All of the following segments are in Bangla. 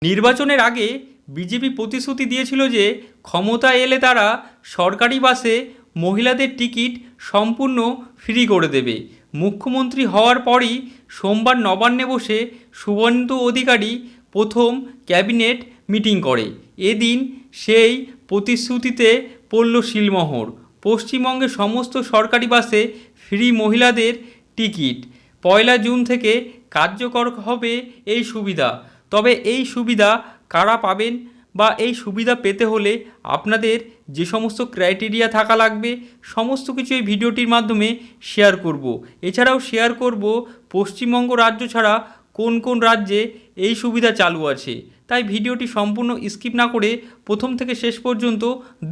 নির্বাচনের আগে বিজেপি প্রতিশ্রুতি দিয়েছিল যে ক্ষমতায় এলে তারা সরকারি বাসে মহিলাদের টিকিট সম্পূর্ণ ফ্রি করে দেবে। মুখ্যমন্ত্রী হওয়ার পরই সোমবার নবান্নে বসে শুভেন্দু অধিকারী প্রথম ক্যাবিনেট মিটিং করে। এদিন সেই প্রতিশ্রুতিতে পড়ল সিলমোহর। পশ্চিমবঙ্গের সমস্ত সরকারি বাসে ফ্রি মহিলাদের টিকিট 1 জুন থেকে কার্যকর হবে এই সুবিধা। তবে এই সুবিধা কারা পাবেন বা এই সুবিধা পেতে হলে আপনাদের যে সমস্ত ক্রাইটেরিয়া থাকা লাগবে সমস্ত কিছু এই ভিডিওটির মাধ্যমে শেয়ার করব। এছাড়াও শেয়ার করব পশ্চিমবঙ্গ রাজ্য ছাড়া কোন কোন রাজ্যে এই সুবিধা চালু আছে। তাই ভিডিওটি সম্পূর্ণ স্কিপ না করে প্রথম থেকে শেষ পর্যন্ত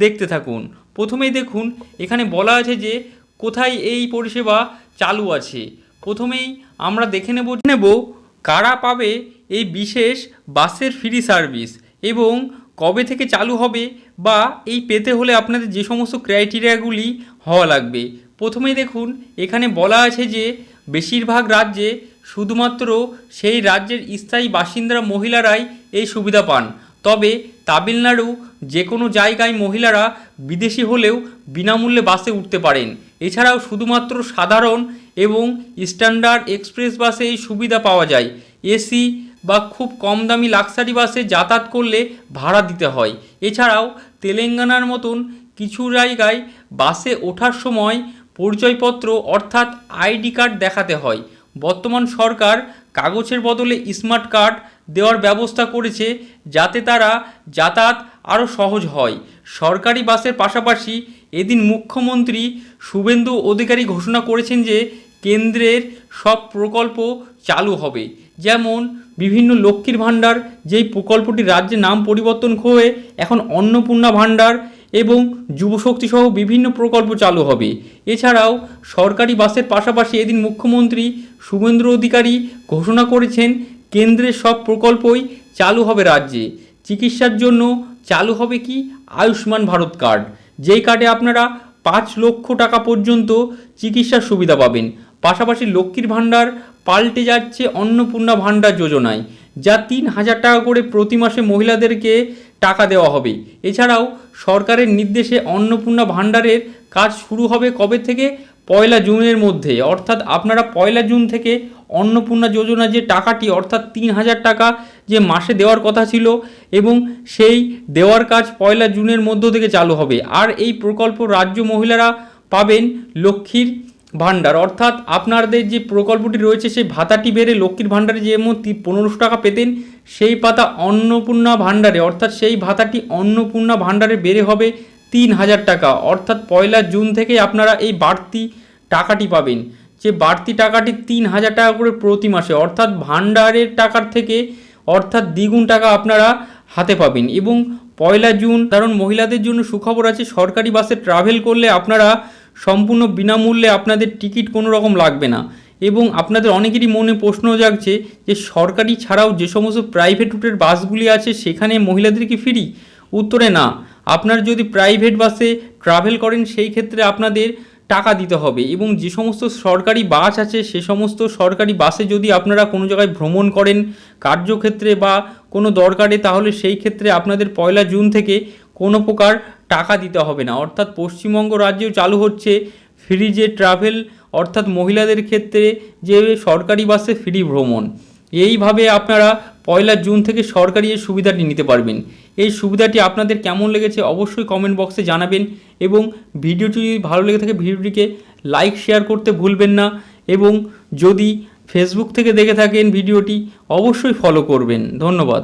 দেখতে থাকুন। প্রথমেই দেখুন এখানে বলা আছে যে কোথায় এই পরিষেবা চালু আছে। প্রথমেই আমরা দেখে নেব কারা পাবে এই বিশেষ বাসের ফ্রি সার্ভিস এবং কবে থেকে চালু হবে বা এই পেতে হলে আপনাদের যে সমস্ত ক্রাইটেরিয়াগুলি হওয়া লাগবে। প্রথমেই দেখুন এখানে বলা আছে যে বেশিরভাগ রাজ্যে শুধুমাত্র সেই রাজ্যের স্থায়ী বাসিন্দারা মহিলারাই এই সুবিধা পান। তবে তামিলনাড়ু যে কোনো জায়গায় মহিলারা বিদেশি হলেও বিনামূল্যে বাসে উঠতে পারেন। এছাড়াও শুধুমাত্র সাধারণ এবং স্ট্যান্ডার্ড এক্সপ্রেস বাসে এই সুবিধা পাওয়া যায়। এসি বা খুব কম দামি লাক্সারি বাসে যাতায়াত করলে ভাড়া দিতে হয়। এছাড়াও তেলেঙ্গানার মতন কিছু জায়গায় বাসে ওঠার সময় পরিচয়পত্র অর্থাৎ আইডি কার্ড দেখাতে হয়। বর্তমান সরকার কাগজের বদলে স্মার্ট কার্ড দেওয়ার ব্যবস্থা করেছে যাতে তারা যাতায়াত আরও সহজ হয়। সরকারি বাসের পাশাপাশি এদিন মুখ্যমন্ত্রী শুভেন্দু অধিকারী ঘোষণা করেছেন যে কেন্দ্রের সব প্রকল্প চালু হবে। যেমন বিভিন্ন লক্ষ্মীর ভাণ্ডার, যেই প্রকল্পটি রাজ্যের নাম পরিবর্তন হয়ে এখন অন্নপূর্ণা ভাণ্ডার এবং যুবশক্তি সহ বিভিন্ন প্রকল্প চালু হবে। এছাড়াও সরকারি বাসের পাশাপাশি এদিন মুখ্যমন্ত্রী শুভেন্দু অধিকারী ঘোষণা করেছেন কেন্দ্রের সব প্রকল্পই চালু হবে রাজ্যে। চিকিৎসার জন্য চালু হবে কি আয়ুষ্মান ভারত কার্ড, যেই কার্ডে আপনারা 5 লক্ষ টাকা পর্যন্ত চিকিৎসার সুবিধা পাবেন। পাশাপাশি লক্ষ্মীর ভাণ্ডার পাল্টে যাচ্ছে অন্নপূর্ণা ভাণ্ডার যোজনায়, যা 3000 টাকা করে প্রতি মাসে মহিলাদেরকে টাকা দেওয়া হবে। এছাড়াও সরকারের নির্দেশে অন্নপূর্ণা ভাণ্ডারের কাজ শুরু হবে কবে থেকে 1 জুনের মধ্যে। অর্থাৎ আপনারা 1 জুন থেকে অন্নপূর্ণা যোজনা যে টাকাটি অর্থাৎ 3000 টাকা যে মাসে দেওয়ার কথা ছিল এবং সেই দেওয়ার কাজ 1 জুনের মধ্য থেকে চালু হবে। আর এই প্রকল্প রাজ্য মহিলারা পাবেন লক্ষ্মীর ভাণ্ডার, অর্থাৎ আপনাদের যে প্রকল্পটি রয়েছে সেই ভাতাটি বেড়ে লক্ষ্মীর ভাণ্ডারে যেমন 1500 টাকা পেতেন সেই পাতা অন্নপূর্ণা ভাণ্ডারে অর্থাৎ সেই ভাতাটি অন্নপূর্ণা ভাণ্ডারে বেড়ে হবে 3000 টাকা। অর্থাৎ 1 জুন থেকে আপনারা এই বাড়তি টাকাটি পাবেন। যে বাড়তি টাকাটি 3000 টাকা করে প্রতি মাসে, অর্থাৎ ভাণ্ডারের টাকার থেকে অর্থাৎ দ্বিগুণ টাকা আপনারা হাতে পাবেন। এবং 1 জুন কারণ মহিলাদের জন্য সুখবর আছে, সরকারি বাসে ট্রাভেল করলে আপনারা সম্পূর্ণ বিনামূল্যে আপনাদের টিকিট কোনো রকম লাগবে না। এবং আপনাদের অনেকেরই মনে প্রশ্ন জাগছে যে সরকারি ছাড়াও যে সমস্ত প্রাইভেট রুটের বাসগুলি আছে সেখানে মহিলাদের কি ফ্রি? উত্তরে না। আপনার যদি প্রাইভেট বাসে ট্রাভেল করেন সেই ক্ষেত্রে আপনাদের টাকা দিতে হবে। এবং যে সমস্ত সরকারি বাস আছে সে সমস্ত সরকারি বাসে যদি আপনারা কোনো জায়গায় ভ্রমণ করেন কার্যক্ষেত্রে বা কোনো দরকারে, তাহলে সেই ক্ষেত্রে আপনাদের 1 জুন থেকে কোনো প্রকার টাকা দিতে হবে না। অর্থাৎ পশ্চিমবঙ্গ রাজ্যেও চালু হচ্ছে ফ্রি যে ট্রাভেল, অর্থাৎ মহিলাদের ক্ষেত্রে যে সরকারি বাসে ফ্রি ভ্রমণ। এইভাবে আপনারা 1 জুন থেকে সরকারি এই সুবিধাটি নিতে পারবেন। এই সুবিধাটি আপনাদের কেমন লেগেছে অবশ্যই কমেন্ট বক্সে জানাবেন এবং ভিডিওটি যদি ভালো লেগে থাকে ভিডিওটিকে লাইক শেয়ার করতে ভুলবেন না। এবং যদি ফেসবুক থেকে দেখে থাকেন ভিডিওটি অবশ্যই ফলো করবেন। ধন্যবাদ।